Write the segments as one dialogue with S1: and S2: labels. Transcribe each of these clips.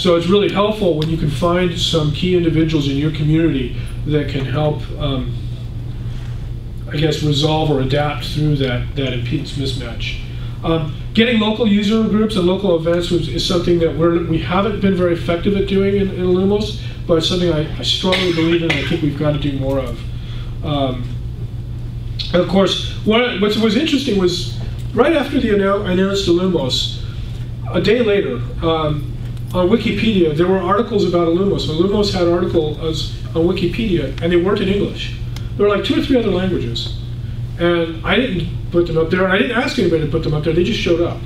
S1: So it's really helpful when you can find some key individuals in your community that can help, I guess, resolve or adapt through that impedance mismatch. Getting local user groups and local events is something that we haven't been very effective at doing in illumos, but it's something I strongly believe in and I think we've got to do more of. And of course, what was interesting was right after I announced illumos, a day later, on Wikipedia, there were articles about illumos. Illumos had articles on Wikipedia, and they weren't in English. There were like 2 or 3 other languages. And I didn't put them up there, and I didn't ask anybody to put them up there, they just showed up.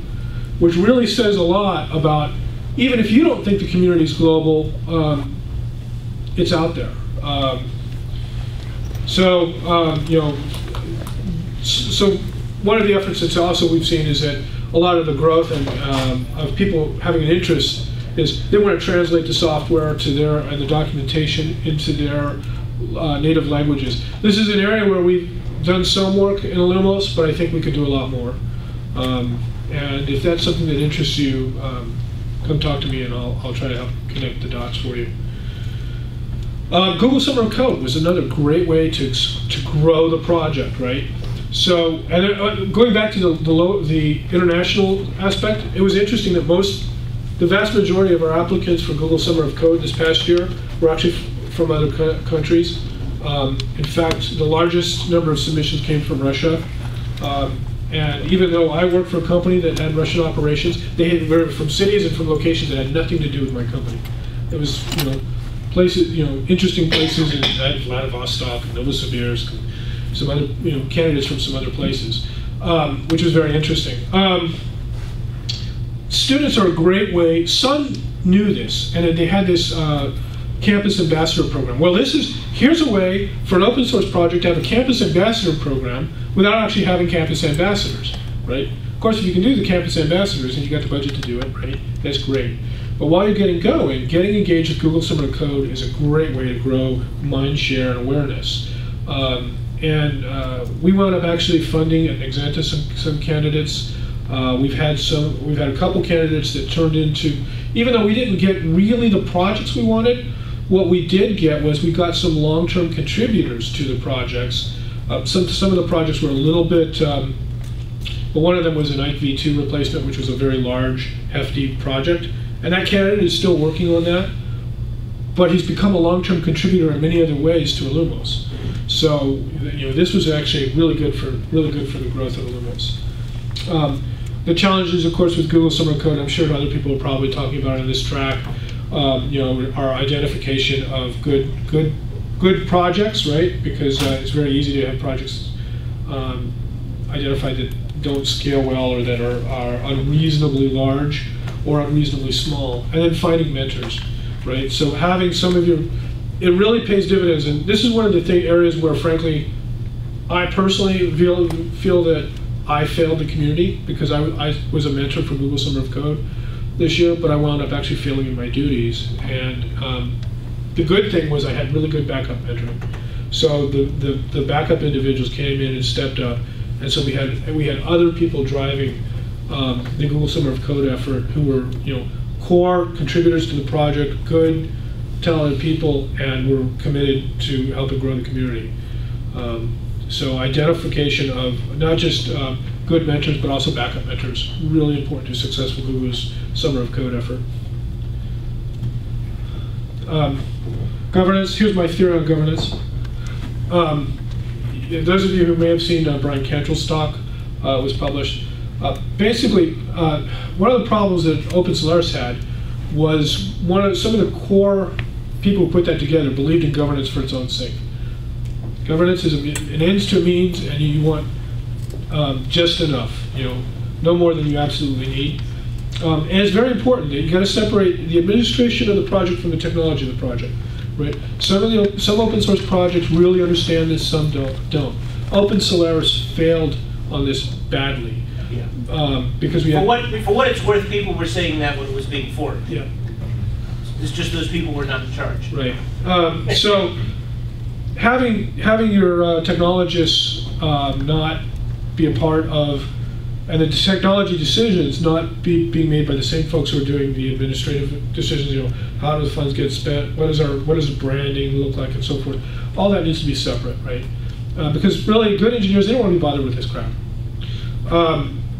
S1: Which really says a lot about, even if you don't think the community is global, it's out there. So one of the efforts that's also we've seen is that a lot of the growth of people having an interest is they want to translate the software to and the documentation into their native languages. This is an area where we've done some work in illumos, but I think we could do a lot more. And if that's something that interests you, come talk to me and I'll try to help connect the dots for you. Google Summer of Code was another great way to grow the project, right? So, and going back to the international aspect, it was interesting that the vast majority of our applicants for Google Summer of Code this past year were actually from other countries. In fact, the largest number of submissions came from Russia. And even though I worked for a company that had Russian operations, they were from cities and from locations that had nothing to do with my company. It was, places, interesting places in Vladivostok, and Novosibirsk, and some other, candidates from some other places, which was very interesting. Students are a great way. Sun knew this, and they had this campus ambassador program. Well, here's a way for an open source project to have a campus ambassador program without actually having campus ambassadors, right? Of course, if you can do the campus ambassadors and you got the budget to do it, right, that's great. But while you're getting going, getting engaged with Google Summer of Code is a great way to grow mind share and awareness. We wound up actually funding and Exanta some candidates. We've had a couple candidates that turned into, even though we didn't get really the projects we wanted, what we did get was we got some long-term contributors to the projects. Some of the projects were a little bit, but one of them was an Ike V2 replacement, which was a very large, hefty project. And that candidate is still working on that, but he's become a long-term contributor in many other ways to illumos. So, this was actually really good for the growth of illumos. The challenges, of course, with Google Summer Code, I'm sure other people are probably talking about in this track, our identification of good projects, right? Because it's very easy to have projects identified that don't scale well or that are unreasonably large or unreasonably small. And then finding mentors, right? So having some of it really pays dividends. And this is one of the areas where, frankly, I personally feel that I failed the community because I was a mentor for Google Summer of Code this year, but I wound up actually failing in my duties. And the good thing was I had really good backup mentoring. So the backup individuals came in and stepped up, and so we had other people driving the Google Summer of Code effort who were core contributors to the project, good, talented people, and were committed to helping grow the community. So identification of not just good mentors, but also backup mentors, really important to successful Google's Summer of Code effort. Governance, here's my theory on governance. Those of you who may have seen Brian Cantrell's talk, was published. Basically, one of the problems that Open Solaris had was some of the core people who put that together believed in governance for its own sake. Governance is an ends to a means, and you want just enough, no more than you absolutely need. And it's very important that you got to separate the administration of the project from the technology of the project, right? Some open source projects really understand this, some don't. Open Solaris failed on this badly. Yeah. Because for
S2: what it's worth, people were saying that when it was being formed.
S1: Yeah.
S2: It's just those people were not in charge.
S1: Right. So having your technologists not be a part of and the technology decisions not being made by the same folks who are doing the administrative decisions. You know, how do the funds get spent? What does the branding look like, and so forth. All that needs to be separate, right? Because really, good engineers, they don't want to be bothered with this crap.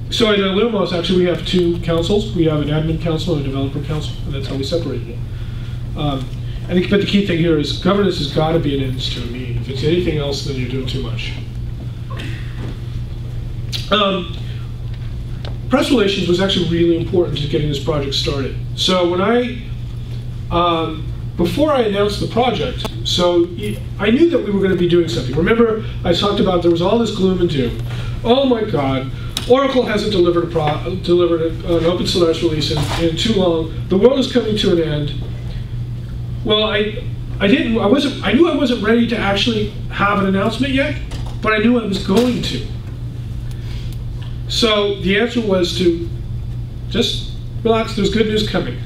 S1: So in illumos, actually, we have two councils. We have an admin council and a developer council, and that's how we separated it. But the key thing here is governance has got to be an ends to a mean. If it's anything else, then you're doing too much. Press relations was actually really important to getting this project started. So when before I announced the project, so I knew that we were going to be doing something. Remember, I talked about there was all this gloom and doom. Oh my God, Oracle hasn't delivered an open source release in too long. The world is coming to an end. Well, I knew I wasn't ready to actually have an announcement yet, but I knew I was going to. So the answer was to just relax, there's good news coming.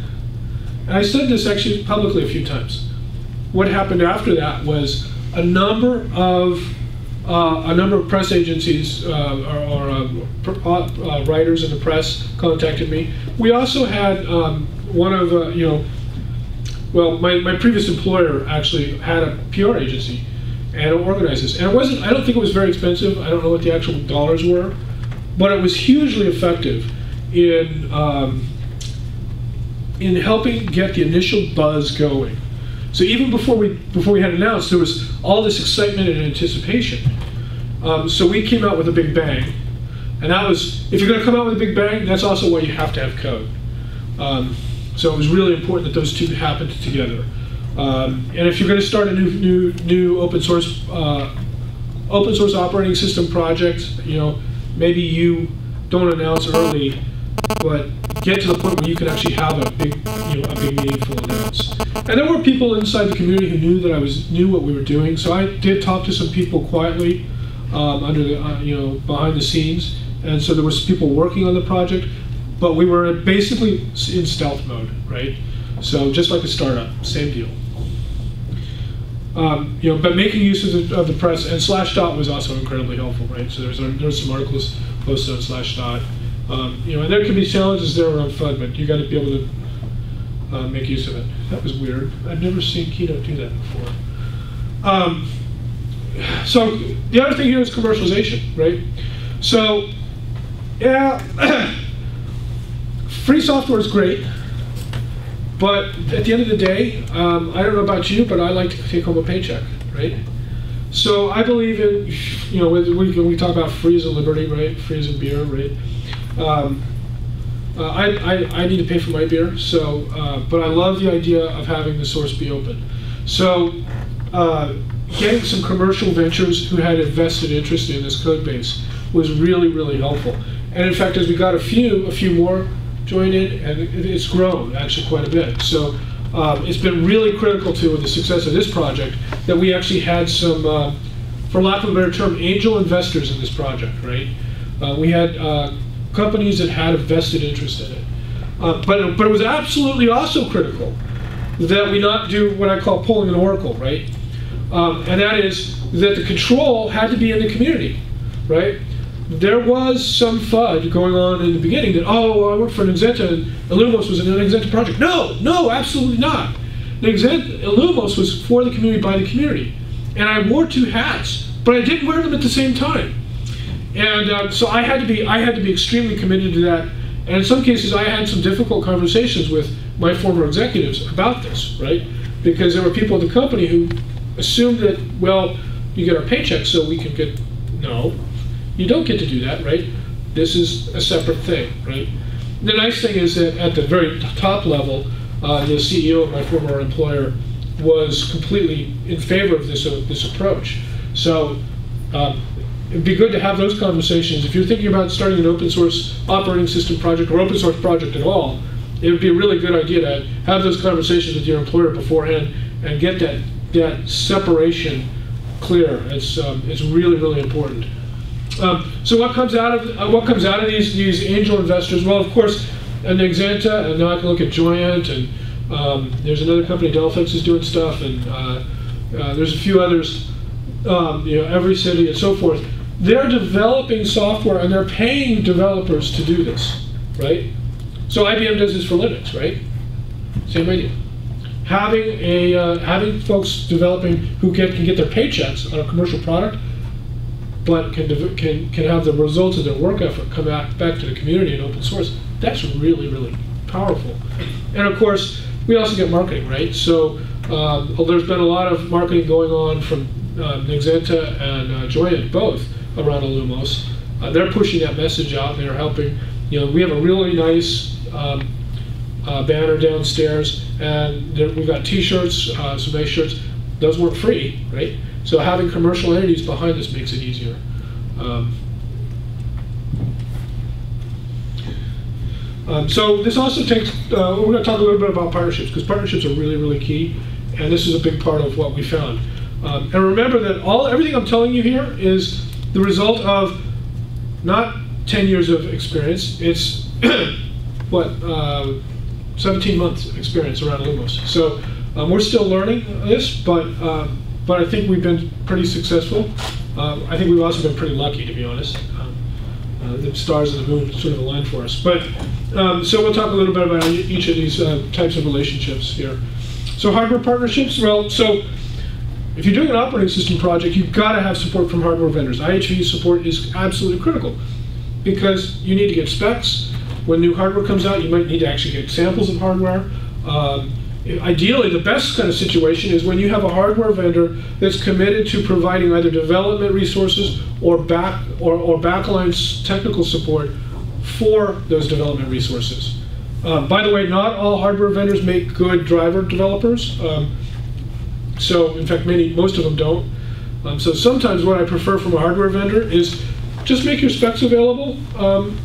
S1: And I said this actually publicly a few times. What happened after that was a number of press agencies or writers in the press contacted me. We also had one of my previous employer actually had a PR agency and organized this. And I don't think it was very expensive. I don't know what the actual dollars were, but it was hugely effective in helping get the initial buzz going. So even before we had announced, there was all this excitement and anticipation. So we came out with a big bang, and that was, if you're going to come out with a big bang, that's also why you have to have code. So it was really important that those two happened together. And if you're going to start a new open source operating system project, maybe you don't announce early, but get to the point where you can actually have a big meaningful announce. And there were people inside the community who knew that I knew what we were doing. So I did talk to some people quietly behind the scenes, and so there was people working on the project, but we were basically in stealth mode, right? So just like a startup, same deal. But making use of the press, and Slashdot was also incredibly helpful, right? So there's some articles posted on Slashdot. And there can be challenges there around FUD, but you got to be able to make use of it. That was weird. I've never seen Keynote do that before. So the other thing here is commercialization, right? So, yeah, free software is great, but at the end of the day, I don't know about you, but I like to take home a paycheck, right? So I believe in, when we talk about free as a liberty, right? Free as a beer, right? I need to pay for my beer, so but I love the idea of having the source be open. So getting some commercial ventures who had a vested interest in this code base was really, really helpful. And in fact, as we got a few more joined in, and it's grown actually quite a bit. So it's been really critical to the success of this project that we actually had some, for lack of a better term, angel investors in this project, right? We had companies that had a vested interest in it. But it was absolutely also critical that we not do what I call pulling an oracle, right? And that is that the control had to be in the community, right? There was some FUD going on in the beginning that, I worked for an Exenta and illumos was an Exenta project. No, absolutely not. illumos was for the community, by the community. And I wore two hats, but I didn't wear them at the same time. And so I had to be extremely committed to that. And in some cases, I had some difficult conversations with my former executives about this, right? Because there were people at the company who assumed that, well, you get our paycheck so we can get, no, you don't get to do that, right? This is a separate thing, right? The nice thing is that at the very top level, the CEO of my former employer was completely in favor of this approach. So it'd be good to have those conversations. If you're thinking about starting an open source operating system project or open source project at all, it would be a really good idea to have those conversations with your employer beforehand and get that separation clear. It's really, really important. So what comes out of these angel investors? Well, of course, an Exenta, and now I can look at Joyent, and there's another company, Delphix, is doing stuff, and there's a few others, Every City, and so forth. they're developing software and they're paying developers to do this, right? So IBM does this for Linux, right? Same idea. Having folks developing who can get their paychecks on a commercial product, but can have the results of their work effort come back to the community in open source. That's really, really powerful. And of course, we also get marketing, right? So there's been a lot of marketing going on from Nexenta and Joyent, both around illumos. They're pushing that message out. They're helping. We have a really nice banner downstairs, and we've got T-shirts, some nice shirts. Those weren't free, right? So having commercial entities behind this makes it easier. So this also takes, we're going to talk a little bit about partnerships, because partnerships are really, really key, and this is a big part of what we found. And remember that everything I'm telling you here is the result of not 10 years of experience, it's what, 17 months experience around illumos. So we're still learning this, but I think we've been pretty successful. I think we've also been pretty lucky, to be honest. The stars and the moon sort of aligned for us. But so we'll talk a little bit about each of these types of relationships here. So hardware partnerships, well, so if you're doing an operating system project, you've got to have support from hardware vendors. IHV support is absolutely critical, because you need to get specs. When new hardware comes out, you might need to actually get samples of hardware. Ideally, the best kind of situation is when you have a hardware vendor that's committed to providing either development resources or backline technical support for those development resources. By the way, not all hardware vendors make good driver developers. So, in fact, most of them don't. So sometimes what I prefer from a hardware vendor is just make your specs available,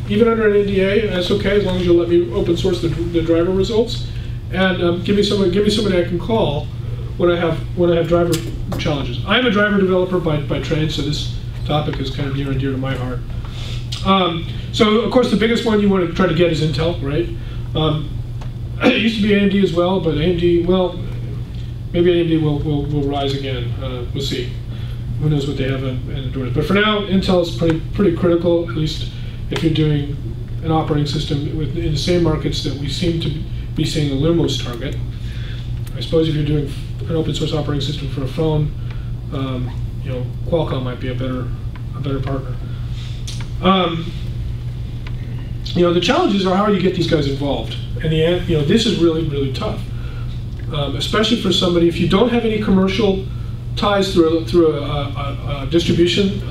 S1: even under an NDA. That's okay, as long as you let me open source the driver results. And give me somebody I can call when I have driver challenges. I'm a driver developer by trade, so this topic is kind of near and dear to my heart. So of course the biggest one you want to try to get is Intel, right? It used to be AMD as well, but AMD, well, maybe AMD will rise again. We'll see. Who knows what they have in endurance. But for now, Intel is pretty critical, at least if you're doing an operating system in the same markets that we seem to be seeing illumos target. I suppose if you're doing an open source operating system for a phone, Qualcomm might be a better partner. The challenges are how you get these guys involved, and this is really, really tough, especially for somebody if you don't have any commercial ties through a distribution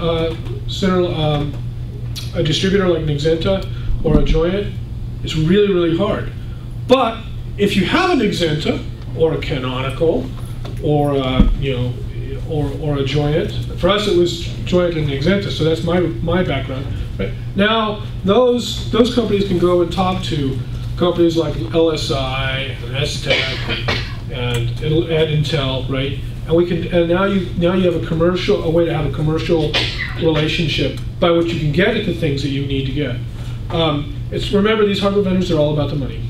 S1: center, a distributor like Nexenta or a Joyent. It's really, really hard. But if you have an Nexenta or a Canonical or a Joyent, for us it was Joyent and Nexenta, so that's my background. Right? Now those companies can go and talk to companies like LSI and STEC and Intel, right? And now you have a way to have a commercial relationship by which you can get at the things that you need to get. Remember, these hardware vendors are all about the money.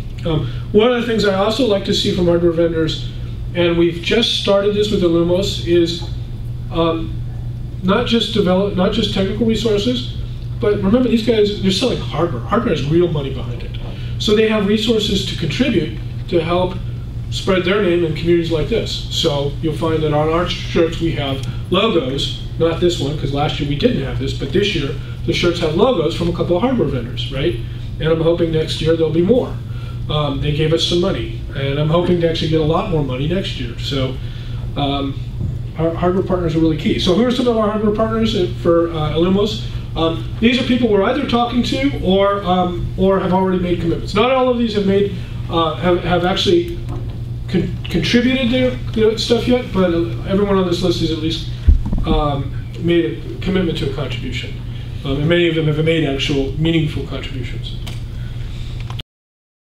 S1: One of the things I also like to see from hardware vendors, and we've just started this with illumos, is not just technical resources, but remember these guys, they're selling hardware. Hardware has real money behind it. So they have resources to contribute to help spread their name in communities like this. So you'll find that on our shirts we have logos, not this one, because last year we didn't have this, but this year the shirts have logos from a couple of hardware vendors, right? And I'm hoping next year there'll be more. They gave us some money, and I'm hoping to actually get a lot more money next year. So our hardware partners are really key. So who are some of our hardware partners for illumos? These are people we're either talking to or have already made commitments. Not all of these have actually contributed their stuff yet, but everyone on this list has at least made a commitment to a contribution. And many of them have made actual meaningful contributions.